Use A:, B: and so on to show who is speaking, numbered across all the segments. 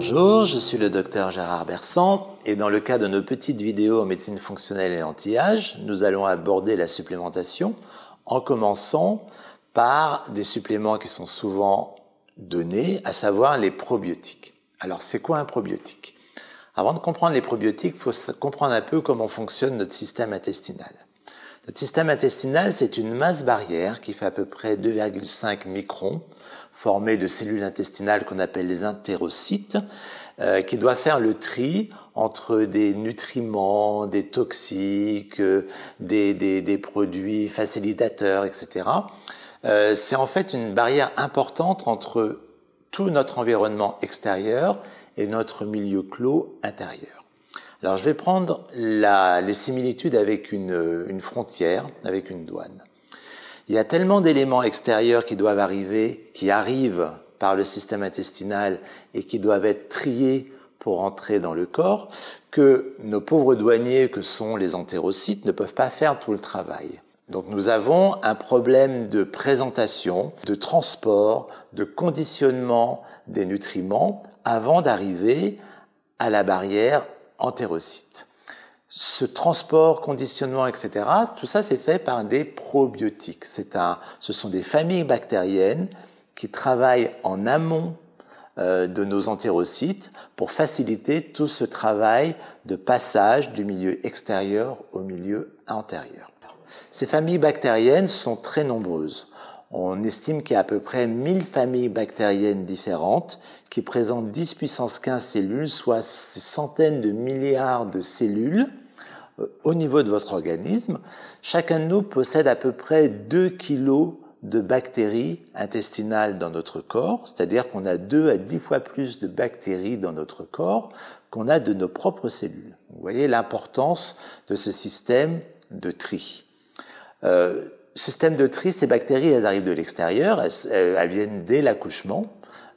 A: Bonjour, je suis le docteur Gérard Bersan et dans le cadre de nos petites vidéos en médecine fonctionnelle et anti-âge, nous allons aborder la supplémentation en commençant par des suppléments qui sont souvent donnés, à savoir les probiotiques. Alors c'est quoi un probiotique? Avant de comprendre les probiotiques, il faut comprendre un peu comment fonctionne notre système intestinal. Notre système intestinal, c'est une masse barrière qui fait à peu près 2,5 microns, formée de cellules intestinales qu'on appelle les entérocytes, qui doit faire le tri entre des nutriments, des toxiques, des produits facilitateurs, etc. C'est en fait une barrière importante entre tout notre environnement extérieur et notre milieu clos intérieur. Alors je vais prendre les similitudes avec une frontière, avec une douane. Il y a tellement d'éléments extérieurs qui doivent arriver, qui arrivent par le système intestinal et qui doivent être triés pour entrer dans le corps, que nos pauvres douaniers, que sont les entérocytes, ne peuvent pas faire tout le travail. Donc nous avons un problème de présentation, de transport, de conditionnement des nutriments avant d'arriver à la barrière entérocyte. Ce transport, conditionnement, etc., tout ça c'est fait par des probiotiques. Ce sont des familles bactériennes qui travaillent en amont de nos entérocytes pour faciliter tout ce travail de passage du milieu extérieur au milieu intérieur. Ces familles bactériennes sont très nombreuses. On estime qu'il y a à peu près 1000 familles bactériennes différentes qui présentent 10 puissance 15 cellules, soit des centaines de milliards de cellules au niveau de votre organisme. Chacun de nous possède à peu près 2 kilos de bactéries intestinales dans notre corps, c'est-à-dire qu'on a 2 à 10 fois plus de bactéries dans notre corps qu'on a de nos propres cellules. Vous voyez l'importance de ce système de tri. Système de tri, ces bactéries, elles arrivent de l'extérieur, elles viennent dès l'accouchement.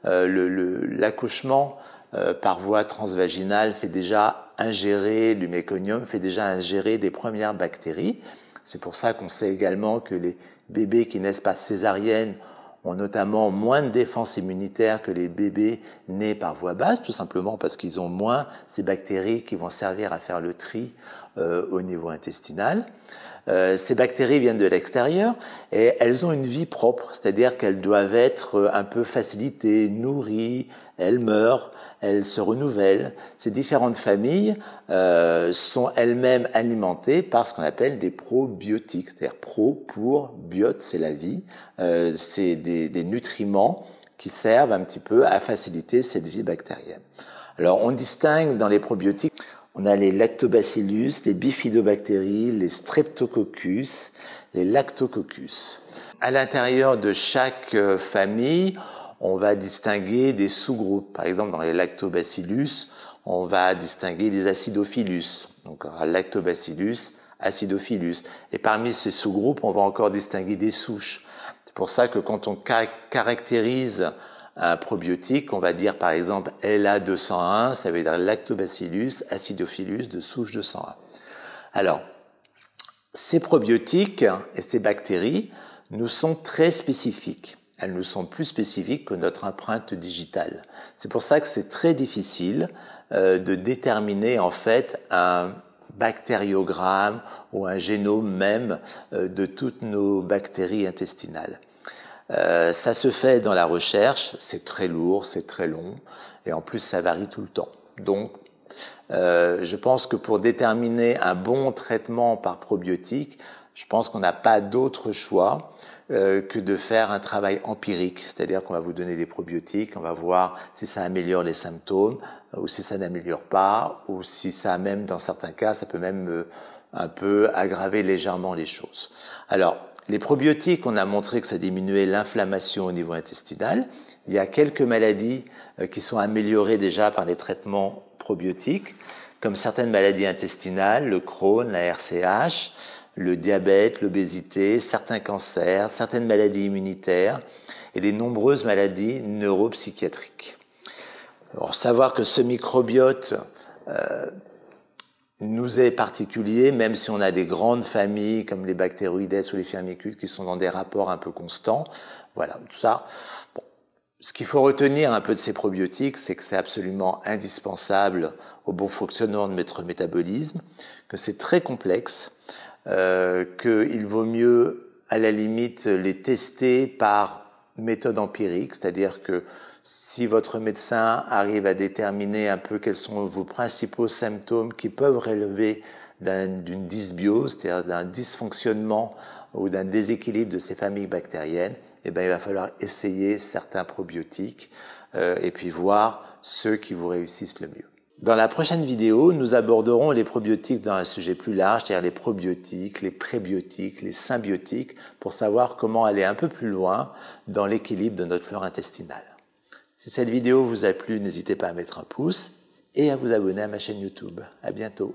A: L'accouchement par voie transvaginale fait déjà ingérer, du méconium fait déjà ingérer des premières bactéries. C'est pour ça qu'on sait également que les bébés qui naissent par césarienne ont notamment moins de défense immunitaire que les bébés nés par voie basse, tout simplement parce qu'ils ont moins ces bactéries qui vont servir à faire le tri au niveau intestinal. Ces bactéries viennent de l'extérieur et elles ont une vie propre, c'est-à-dire qu'elles doivent être un peu facilitées, nourries, elles meurent, elles se renouvellent. Ces différentes familles sont elles-mêmes alimentées par ce qu'on appelle des probiotiques, c'est-à-dire pro pour biote, c'est la vie, c'est des nutriments qui servent un petit peu à faciliter cette vie bactérienne. Alors on distingue dans les probiotiques, on a les lactobacillus, les bifidobactéries, les streptococcus, les lactococcus. À l'intérieur de chaque famille, on va distinguer des sous-groupes. Par exemple, dans les lactobacillus, on va distinguer les acidophilus. Donc, lactobacillus, acidophilus. Et parmi ces sous-groupes, on va encore distinguer des souches. C'est pour ça que quand on caractérise un probiotique, on va dire par exemple LA201, ça veut dire Lactobacillus acidophilus de souche 201. Alors, ces probiotiques et ces bactéries nous sont très spécifiques. Elles nous sont plus spécifiques que notre empreinte digitale. C'est pour ça que c'est très difficile de déterminer en fait un bactériogramme ou un génome même de toutes nos bactéries intestinales. Ça se fait dans la recherche, c'est très lourd, c'est très long, et en plus ça varie tout le temps. Donc, je pense que pour déterminer un bon traitement par probiotique, je pense qu'on n'a pas d'autre choix que de faire un travail empirique, c'est-à-dire qu'on va vous donner des probiotiques, on va voir si ça améliore les symptômes, ou si ça n'améliore pas, ou si ça même, dans certains cas, ça peut même un peu aggraver légèrement les choses. Alors, les probiotiques, on a montré que ça diminuait l'inflammation au niveau intestinal. Il y a quelques maladies qui sont améliorées déjà par les traitements probiotiques, comme certaines maladies intestinales, le Crohn, la RCH, le diabète, l'obésité, certains cancers, certaines maladies immunitaires et des nombreuses maladies neuropsychiatriques. Alors, savoir que ce microbiote nous est particulier, même si on a des grandes familles comme les Bacteroides ou les Firmicutes qui sont dans des rapports un peu constants. Voilà, tout ça. Bon, Ce qu'il faut retenir un peu de ces probiotiques, c'est que c'est absolument indispensable au bon fonctionnement de notre métabolisme, que c'est très complexe, qu'il vaut mieux à la limite les tester par méthode empirique, c'est-à-dire que si votre médecin arrive à déterminer un peu quels sont vos principaux symptômes qui peuvent relever d'une dysbiose, c'est-à-dire d'un dysfonctionnement ou d'un déséquilibre de ces familles bactériennes, eh bien, il va falloir essayer certains probiotiques et puis voir ceux qui vous réussissent le mieux. Dans la prochaine vidéo, nous aborderons les probiotiques dans un sujet plus large, c'est-à-dire les probiotiques, les prébiotiques, les symbiotiques, pour savoir comment aller un peu plus loin dans l'équilibre de notre flore intestinale. Si cette vidéo vous a plu, n'hésitez pas à mettre un pouce et à vous abonner à ma chaîne YouTube. À bientôt.